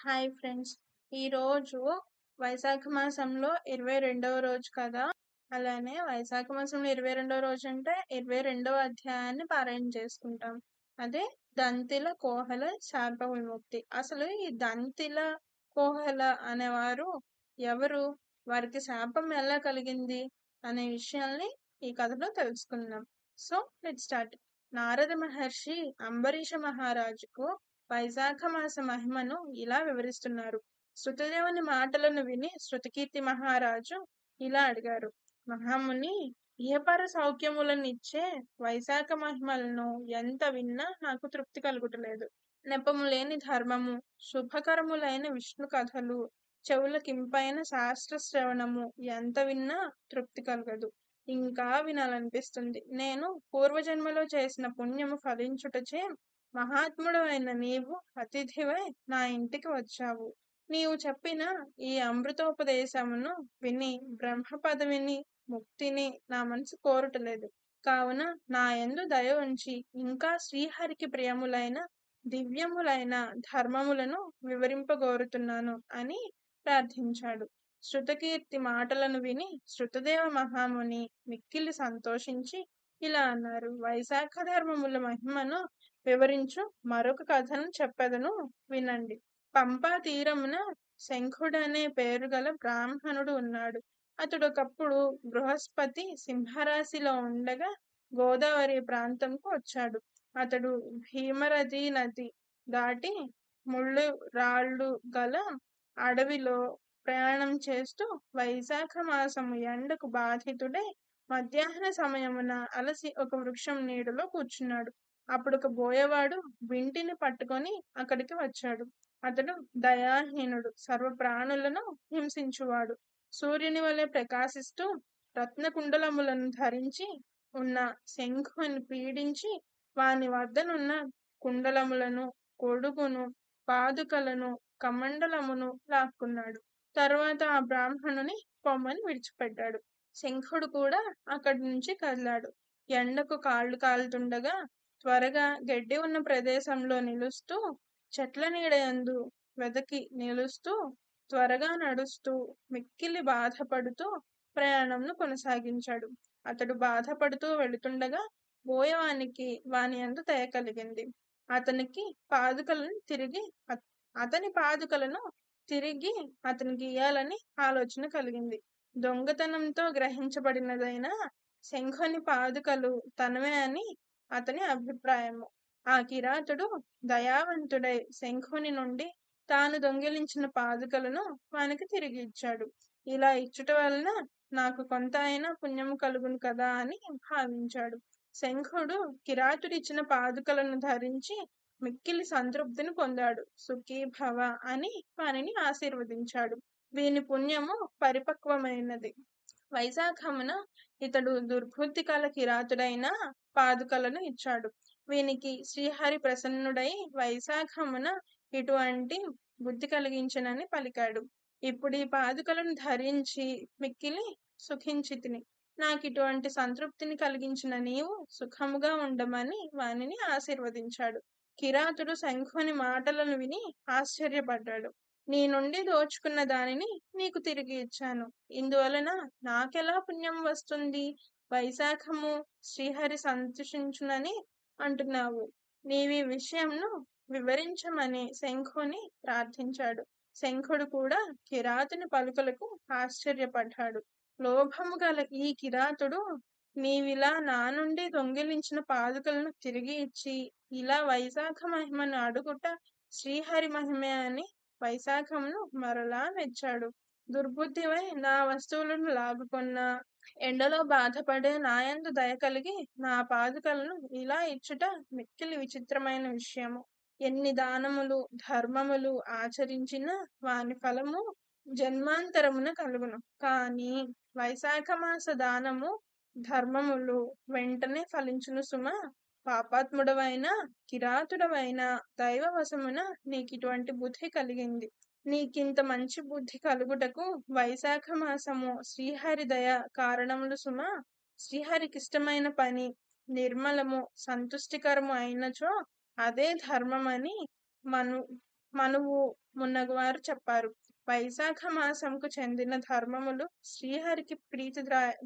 Hi friends. ఈరోజు వైశాఖ మాసంలో 22వ రోజు కదా! అలానే వైశాఖ మాసంలో 22వ రోజు అంటే 22వ అధ్యాయాన్ని పారాయణ చేసుకుంటాం. అదే దంతిల కోహల శాప విముక్తి. అసలు ఈ దంతిల కోహల అనేవారు ఎవరు? వారికి శాపం ఎలా కలిగింది? అనే విషయాల్ని ఈ కథలో తెలుసుకుందాం. So let's start. Narada Maharshi Ambarisha మహారాజుకు వైశాఖ మాస మహిమను ఇలా వివరిస్తున్నారు. శృతదేవుని మాటలను విని శృతకీర్తి మహారాజు ఇలా అడిగారు. మహాముని, ఇహపర సౌఖ్యములనిచ్చే వైశాఖ మహిమలను ఎంత విన్నా నాకు తృప్తి కలుగుటలేదు. నెపము లేని ధర్మము, శుభకరములైన విష్ణు కథలు, చెవులకింపైన శాస్త్ర శ్రవణము ఎంత విన్నా తృప్తి కలగదు. ఇంకా వినాలనిపిస్తుంది. నేను పూర్వజన్మలో చేసిన పుణ్యము ఫలించుటచే మహాత్ముడవైన నీవు అతిథివై నా ఇంటికి వచ్చావు. నీవు చెప్పిన ఈ అమృతోపదేశమును విని బ్రహ్మ పదవిని ముక్తిని నా మనసు కోరుటలేదు. కావున నా యందు దయ ఉంచి ఇంకా శ్రీహరికి ప్రియములైన దివ్యములైన ధర్మములను వివరింపగోరుతున్నాను అని ప్రార్థించాడు. శృతకీర్తి మాటలను విని శృతదేవ మహాముని మిక్కిలి సంతోషించి ఇలా అన్నారు. వైశాఖ ధర్మముల మహిమను వివరించు మరొక కథను చెప్పెదను వినండి. పంపా తీరమున శంఖుడనే పేరు గల బ్రాహ్మణుడు ఉన్నాడు. అతడొకప్పుడు బృహస్పతి సింహరాశిలో ఉండగా గోదావరి ప్రాంతంకు వచ్చాడు. అతడు భీమరథి నది దాటి ముళ్ళు రాళ్ళు గల అడవిలో ప్రయాణం చేస్తూ వైశాఖ మాసము ఎండకు బాధితుడై మధ్యాహ్న సమయమున అలసి ఒక వృక్షం నీడలో కూర్చున్నాడు. అప్పుడు ఒక బోయవాడు వింటిని పట్టుకొని అక్కడికి వచ్చాడు. అతడు దయాహీనుడు, సర్వ ప్రాణులను హింసించువాడు. సూర్యుని వలె ప్రకాశిస్తూ రత్నకుండలములను ధరించి ఉన్న శంఖుని పీడించి వాని వద్దనున్న కుండలములను, కొడుకును, పాదుకలను, కమండలమును లాక్కున్నాడు. తరువాత ఆ బ్రాహ్మణుని పొమ్మని విడిచిపెట్టాడు. శంఖుడు కూడా అక్కడి నుంచి కదిలాడు. ఎండకు కాళ్ళు కాలుతుండగా త్వరగా గడ్డి ఉన్న ప్రదేశంలో నిలుస్తూ, చెట్ల నీడయందు వెదకి నిలుస్తూ, త్వరగా నడుస్తూ, మిక్కిలి బాధపడుతూ ప్రయాణంను కొనసాగించాడు. అతడు బాధపడుతూ వెళుతుండగా బోయవానికి వాని యందు దయ కలిగింది. అతని పాదుకలను తిరిగి అతనికి ఇయ్యాలని ఆలోచన కలిగింది. దొంగతనంతో గ్రహించబడినదైన శంఖుని పాదుకలు తనవే అని అతని అభిప్రాయము. ఆ కిరాతుడు దయావంతుడై శంఖుని నుండి తాను దొంగిలించిన పాదుకలను వానికి తిరిగి ఇచ్చాడు. ఇలా ఇచ్చుట వలన నాకు కొంత అయినా పుణ్యము కలుగును కదా అని భావించాడు. శంఖుడు కిరాతుడిచ్చిన పాదుకలను ధరించి మిక్కిలి సంతృప్తిని పొందాడు. సుఖీ భవ అని వానిని ఆశీర్వదించాడు. వీని పుణ్యము పరిపక్వమైనది. వైశాఖమున ఇతడు దుర్బుద్ధి కల కిరాతుడైన పాదుకలను ఇచ్చాడు. వీనికి శ్రీహరి ప్రసన్నుడై వైశాఖమున ఇటువంటి బుద్ధి కలిగించనని పలికాడు. ఇప్పుడు ఈ పాదుకలను ధరించి మిక్కిలి సుఖించితిని. నాకు ఇటువంటి సంతృప్తిని కలిగించిన నీవు సుఖముగా ఉండమని వానిని ఆశీర్వదించాడు. కిరాతుడు శంఖుని మాటలను విని ఆశ్చర్యపడ్డాడు. నీ నుండి దోచుకున్న దానిని నీకు తిరిగి ఇచ్చాను. ఇందువలన నాకెలా పుణ్యం వస్తుంది? వైశాఖము శ్రీహరి సంతోషించునని అంటున్నావు. నీవి విషయంను వివరించమని శంఖుని ప్రార్థించాడు. శంఖుడు కూడా కిరాతుని పలుకులకు ఆశ్చర్యపడ్డాడు. లోభము గల ఈ కిరాతుడు నీవిలా నా నుండి దొంగిలించిన పాదుకలను తిరిగి ఇచ్చి ఇలా వైశాఖ మహిమను అడుగుట శ్రీహరి మహిమే అని వైశాఖమును మరలా మెచ్చాడు. దుర్బుద్ధివై నా వస్తువులను లాగుకొన్నా ఎండలో బాధపడే నాయందు దయ కలిగి నా పాదుకలను ఇలా ఇచ్చుట మిక్కిలి విచిత్రమైన విషయము. ఎన్ని దానములు ధర్మములు ఆచరించినా వాని ఫలము జన్మాంతరమున కలుగును. కానీ వైశాఖ మాస దానము ధర్మములు వెంటనే ఫలించును సుమా. పాపాత్ముడవైన కిరాతుడవైన దైవవశమున నీకిటువంటి బుద్ధి కలిగింది. నీకింత మంచి బుద్ధి కలుగుటకు వైశాఖ మాసము శ్రీహరి దయ కారణములు సుమా. శ్రీహరికిష్టమైన పని నిర్మలము సంతుష్టికరము అయినచో అదే ధర్మమని మనువు మున్నగువారు చెప్పారు. వైశాఖ మాసంకు చెందిన ధర్మములు శ్రీహరికి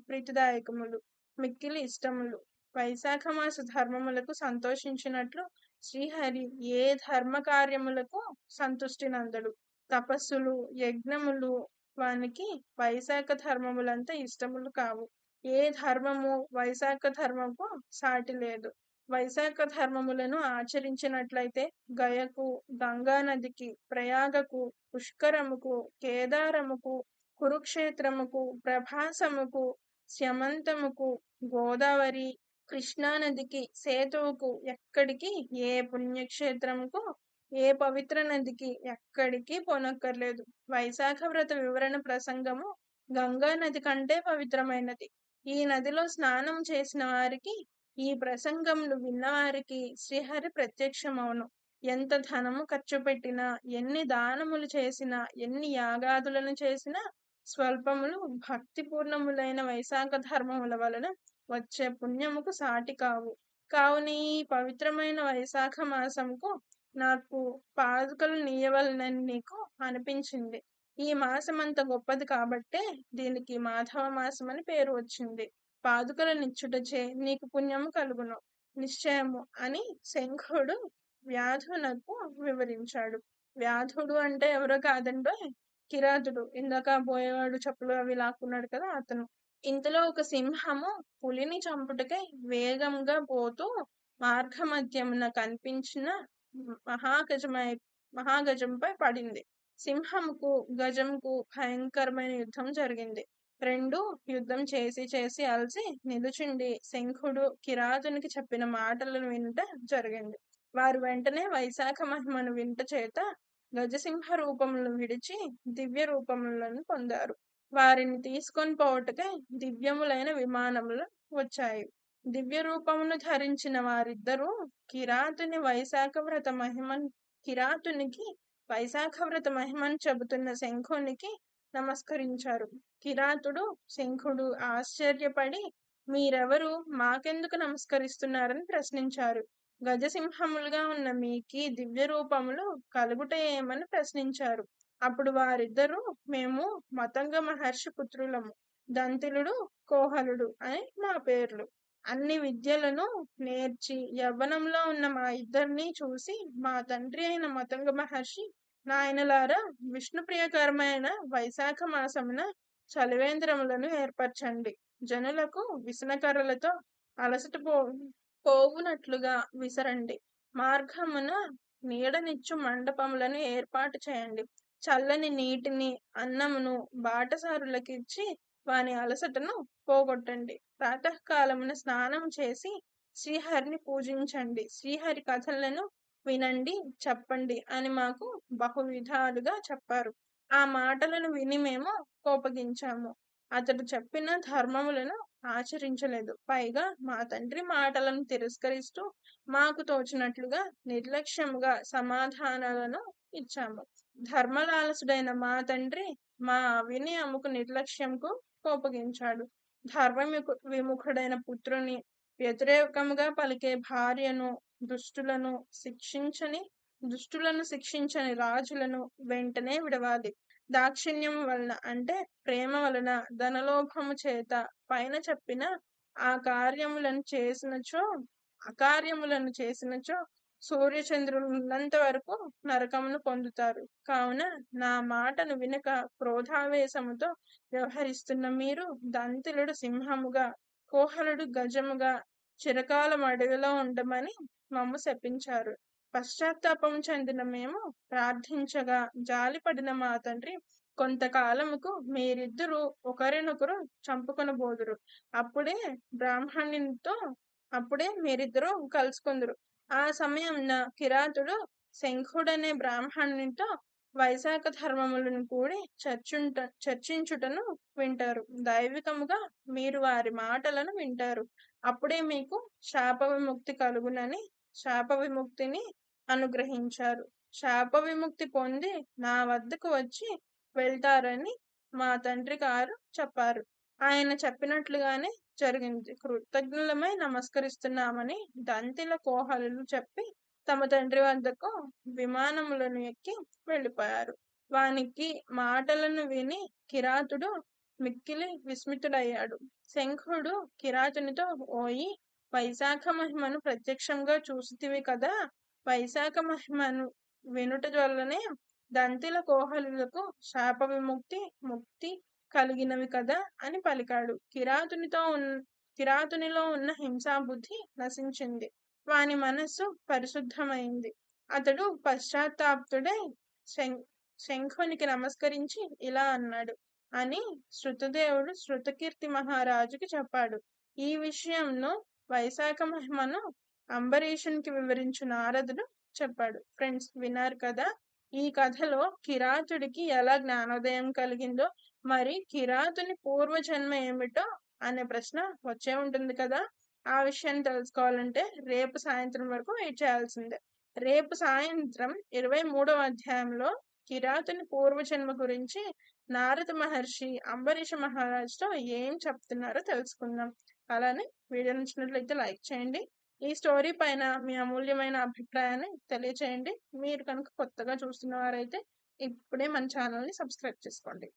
ప్రీతిదాయకములు, మిక్కిలి ఇష్టములు. వైశాఖ మాస ధర్మములకు సంతోషించినట్లు శ్రీహరి ఏ ధర్మ కార్యములకు సంతుష్టి నందడు. తపస్సులు, యజ్ఞములు వానికి వైశాఖ ధర్మములంతా ఇష్టములు కావు. ఏ ధర్మము వైశాఖ ధర్మము సాటి లేదు. వైశాఖ ధర్మములను ఆచరించినట్లయితే గయకు, గంగా నదికి, ప్రయాగకు, పుష్కరముకు, కేదారముకు, కురుక్షేత్రముకు, ప్రభాసముకు, స్యమంతముకు, గోదావరి, కృష్ణానదికి, సేతువుకు, ఎక్కడికి, ఏ పుణ్యక్షేత్రముకు, ఏ పవిత్ర నదికి ఎక్కడికి పోనక్కర్లేదు. వైశాఖ వ్రత వివరణ ప్రసంగము గంగా నది కంటే పవిత్రమైనది. ఈ నదిలో స్నానం చేసిన వారికి, ఈ ప్రసంగములు విన్నవారికి శ్రీహరి ప్రత్యక్షమవును. ఎంత ధనము ఖర్చు పెట్టినా, ఎన్ని దానములు చేసినా, ఎన్ని యాగాదులను చేసినా స్వల్పములు భక్తిపూర్ణములైన వైశాఖ ధర్మముల వలన వచ్చే పుణ్యముకు సాటి కావు. కావున ఈ పవిత్రమైన వైశాఖ మాసంకు నాకు పాదుకలు నీయవలనని నీకు అనిపించింది. ఈ మాసం అంత గొప్పది కాబట్టే దీనికి మాధవ మాసం అని పేరు వచ్చింది. పాదుకల నిచ్చుటచే నీకు పుణ్యము కలుగును నిశ్చయము అని శంఖుడు వ్యాధునకు వివరించాడు. వ్యాధుడు అంటే ఎవరో కాదండో, కిరాతుడు, ఇందాక పోయేవాడు చెప్పులు అవి లాక్కున్నాడు కదా అతను. ఇంతలో ఒక సింహము పులిని చంపుటకై వేగంగా పోతూ మార్గమధ్యమున కనిపించిన మహాగజంపై పడింది. సింహముకు గజంకు భయంకరమైన యుద్ధం జరిగింది. రెండు యుద్ధం చేసి అలసి నిలుచుండి శంఖుడు కిరాతునికి చెప్పిన మాటలను వినుట జరిగింది. వారు వెంటనే వైశాఖ మహిమను వింట చేత గజసింహ రూపములను విడిచి దివ్య రూపములను పొందారు. వారిని తీసుకొని పోవటకై దివ్యములైన విమానములు వచ్చాయి. దివ్య రూపమును ధరించిన వారిద్దరూ కిరాతునికి వైశాఖ వ్రత మహిమను చెబుతున్న శంఖునికి నమస్కరించారు. కిరాతుడు, శంఖుడు ఆశ్చర్యపడి మీరెవరు, మాకెందుకు నమస్కరిస్తున్నారని ప్రశ్నించారు. గజసింహములుగా ఉన్న మీకి దివ్య రూపములు కలుగుట ఏమని ప్రశ్నించారు. అప్పుడు వారిద్దరూ మేము మతంగ మహర్షి పుత్రులము, దంతిలుడు, కోహలుడు అని మా పేర్లు. అన్ని విద్యలను నేర్చి యవ్వనంలో ఉన్న మా ఇద్దరిని చూసి మా తండ్రి అయిన మతంగ మహర్షి, నాయనలారా, విష్ణుప్రియకరమైన వైశాఖ మాసమున చలివేంద్రములను ఏర్పరచండి. జనులకు విసనకర్రలతో అలసట పోవునట్లుగా విసరండి. మార్గమున నీడనిచ్చు మండపములను ఏర్పాటు చేయండి. చల్లని నీటిని, అన్నమును బాటసారులకిచ్చి వాని అలసటను పోగొట్టండి. ప్రాతకాలమున స్నానం చేసి శ్రీహరిని పూజించండి. శ్రీహరి కథలను వినండి, చెప్పండి అని మాకు బహువిధాలుగా చెప్పారు. ఆ మాటలను విని మేము కోపగించాము. అతడు చెప్పిన ధర్మములను ఆచరించలేదు. పైగా మా తండ్రి మాటలను తిరస్కరిస్తూ మాకు తోచినట్లుగా నిర్లక్ష్యముగా సమాధానాలను ఇచ్చాము. ధర్మలాలసుడైన మా తండ్రి మా వినయముకు నిర్లక్ష్యంకు కోపగించాడు. ధర్మ విముఖుడైన పుత్రుని, వ్యతిరేకముగా పలికే భార్యను, దుష్టులను శిక్షించని రాజులను వెంటనే విడవాలి. దాక్షిణ్యము వలన అంటే ప్రేమ వలన, ధనలోభము చేత పైన చెప్పిన అకార్యములను చేసినచో సూర్యచంద్రులున్నంత వరకు నరకమును పొందుతారు. కావున నా మాటను వినక క్రోధావేశముతో వ్యవహరిస్తున్న మీరు దంతిలుడు సింహముగా, కోహలుడు గజముగా చిరకాలం అడవిలో ఉండమని మమ్ము శపించారు. పశ్చాత్తాపం చెందిన మేము ప్రార్థించగా జాలిపడిన మా తండ్రి, కొంతకాలముకు మీరిద్దరూ ఒకరినొకరు చంపుకొనబోదురు. అప్పుడే మీరిద్దరూ కలుసుకుందురు. ఆ సమయంన కిరాతుడు శంఖుడనే బ్రాహ్మణునితో వైశాఖ ధర్మములను కూడి చర్చించుటను వింటారు. దైవికముగా మీరు వారి మాటలను వింటారు. అప్పుడే మీకు శాప విముక్తి కలుగునని శాప విముక్తిని అనుగ్రహించారు. శాప విముక్తి పొంది నా వద్దకు వచ్చి వెళ్తారని మా తండ్రి గారు చెప్పారు. ఆయన చెప్పినట్లుగానే జరిగింది. కృతజ్ఞులమై నమస్కరిస్తున్నామని దంతిల కోహలులు చెప్పి తమ తండ్రి వద్దకు విమానములను ఎక్కి వెళ్ళిపోయారు. వానికి మాటలను విని కిరాతుడు మిక్కిలి విస్మితుడయ్యాడు. శంఖుడు కిరాతునితో, ఓయి, వైశాఖ మహిమను ప్రత్యక్షంగా చూసితివి కదా, వైశాఖ మహిమను వినుట వల్లనే దంతిల కోహలులకు శాప విముక్తి ముక్తి కలిగినవి కదా అని పలికాడు. కిరాతునిలో ఉన్న హింసాబుద్ధి నశించింది. వాని మనస్సు పరిశుద్ధమైంది. అతడు పశ్చాత్తాప్తుడై శంఖునికి నమస్కరించి ఇలా అన్నాడు అని శృతదేవుడు శృతకీర్తి మహారాజుకి చెప్పాడు. ఈ విషయంలో వైశాఖ మహిమను అంబరీషునికి వివరించు నారదుడు చెప్పాడు. ఫ్రెండ్స్, విన్నారు కదా, ఈ కథలో కిరాతుడికి ఎలా జ్ఞానోదయం కలిగిందో, మరి కిరాతుని పూర్వజన్మ ఏమిటో అనే ప్రశ్న వచ్చే ఉంటుంది కదా. ఆ విషయాన్ని తెలుసుకోవాలంటే రేపు సాయంత్రం వరకు వెయిట్ చేయాల్సిందే. రేపు సాయంత్రం 23వ అధ్యాయంలో కిరాతుని పూర్వజన్మ గురించి నారద మహర్షి అంబరీష మహారాజుతో ఏం చెప్తున్నారో తెలుసుకుందాం. అలానే వీడియో నచ్చినట్లయితే లైక్ చేయండి. ఈ స్టోరీ పైన మీ అమూల్యమైన అభిప్రాయాన్ని తెలియచేయండి. మీరు కనుక కొత్తగా చూస్తున్న వారైతే ఇప్పుడే మన ఛానల్ని సబ్స్క్రైబ్ చేసుకోండి.